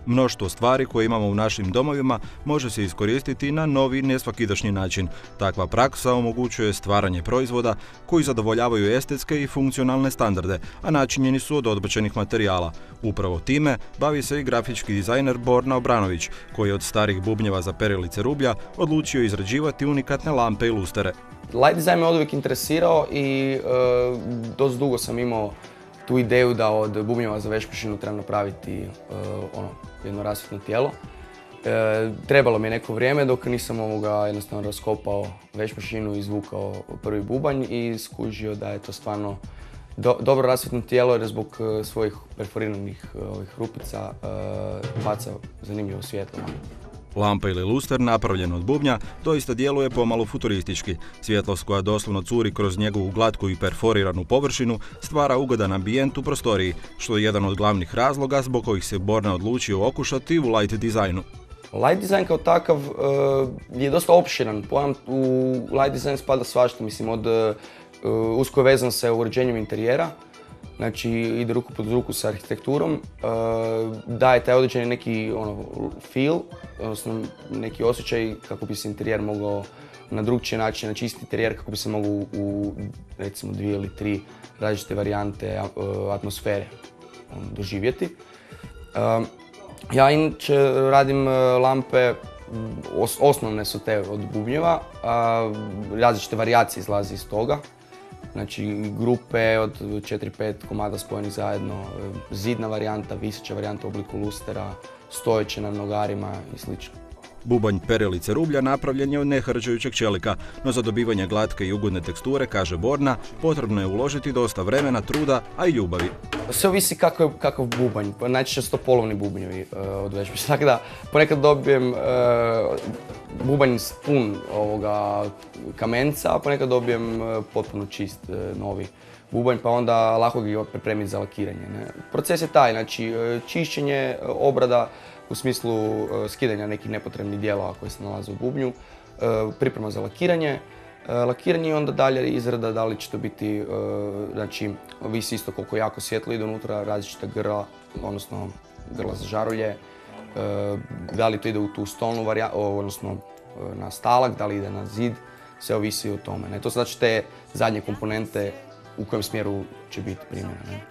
Mnoštvo stvari koje imamo u našim domovima može se iskoristiti na novi, nesvakidašnji način. Takva praksa omogućuje stvaranje proizvoda koji zadovoljavaju estetske i funkcionalne standarde, a načinjeni su od odbačenih materijala. Upravo time bavi se i grafički dizajner Borna Obranović, koji je od starih bubnjeva za perilice rublja odlučio izrađivati unikatne lampe i lustere. Light design me od uvijek interesirao i dosta dugo sam imao tu ideju da od bubnjeva za vešmašinu trebam napraviti jedno rasvjetno tijelo. Trebalo mi je neko vrijeme dok nisam jednostavno raskopao vešmašinu i izvukao prvi bubanj i skužio da je to stvarno dobro rasvjetno tijelo jer zbog svojih perforiranih rupica baca zanimljivo svjetlo. Lampa ili luster napravljen od bubnja doista djeluje pomalo futuristički. Svjetlost koja doslovno curi kroz njegovu glatku i perforiranu površinu stvara ugodan ambijent u prostoriji, što je jedan od glavnih razloga zbog kojih se Borna odlučio okušati u light dizajnu. Light design kao takav je dosta opširan pojam. U light design spada svašta, mislim usko je vezan sa uređenjem interijera. Znači ide ruku pod ruku sa arhitekturom, daje taj određeni neki feel, odnosno neki osjećaj kako bi se interijer mogao na drugčiji način, znači isti interijer kako bi se mogao u recimo 2 ili 3 različite varijante atmosfere doživjeti. Ja inače radim lampe, osnovne su te od bubnjeva, različite varijacije izlaze iz toga. Znači grupe od 4-5 komada spojenih zajedno, zidna varijanta, viseća varijanta u obliku lustera, stojeće na nogarima i sl. Bubanj perilice rublja napravljen je od nehrđajućeg čelika, no za dobivanje glatke i ugodne teksture, kaže Borna, potrebno je uložiti dosta vremena, truda, a i ljubavi. Sve ovisi kakav bubanj, najčešće su to polovni bubnjevi od vešmašine. Tako da ponekad dobijem bubanj pun kamenca, a ponekad dobijem potpuno čist novi bubanj, pa onda lako ga pripremiti za lakiranje. Proces je taj, znači čišćenje, obrada, u smislu skidanja nekih nepotrebnih dijelova koje se nalaze u bubnju, priprema za lakiranje. Lakiranje i onda dalje izrada, da li će to biti, znači, ovisi isto koliko jako svjetlo ide unutra, različita grla, odnosno grla za žarulje, da li to ide u tu stolnu varijantu, odnosno na stalak, da li ide na zid, sve ovisi o tome. To znači te zadnje komponente u kojem smjeru će biti primjena.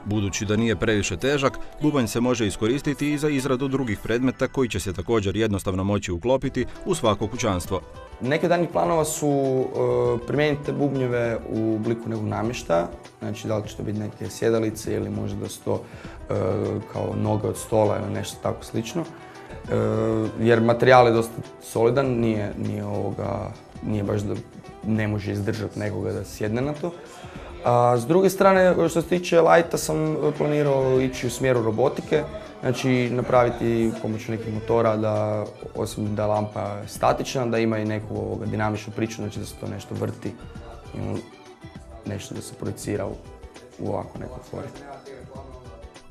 Budući da nije previše težak, bubanj se može iskoristiti i za izradu drugih predmeta koji će se također jednostavno moći uklopiti u svako kućanstvo. Neke od danih planova su primijeniti bubnjeve u obliku nekog namještaja, znači da li će to biti neke sjedalice ili možda da su to kao noge od stola ili nešto tako slično. Jer materijal je dosta solidan, nije baš da ne može izdržati nekoga da sjedne na to. A s druge strane, što se tiče lighta, sam planirao ići u smjeru robotike, znači napraviti pomoću nekih motora da, osim da je lampa statična, da ima i neku dinamičnu priču, znači da se to nešto vrti i nešto da se projicira u ovako nekoj formi.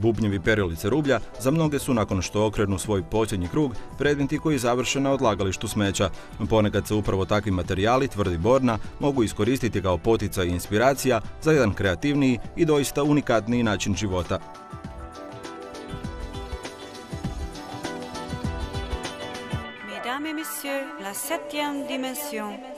Bubnjevi perilice rublja za mnoge su, nakon što okrenu svoj posljednji krug, predmeti koji završe na odlagalištu smeća. Ponekad se upravo takvi materijali, tvrdi Borna, mogu iskoristiti kao poticaj i inspiracija za jedan kreativniji i doista unikatniji način života. Mesdames et messieurs, la 7e dimension.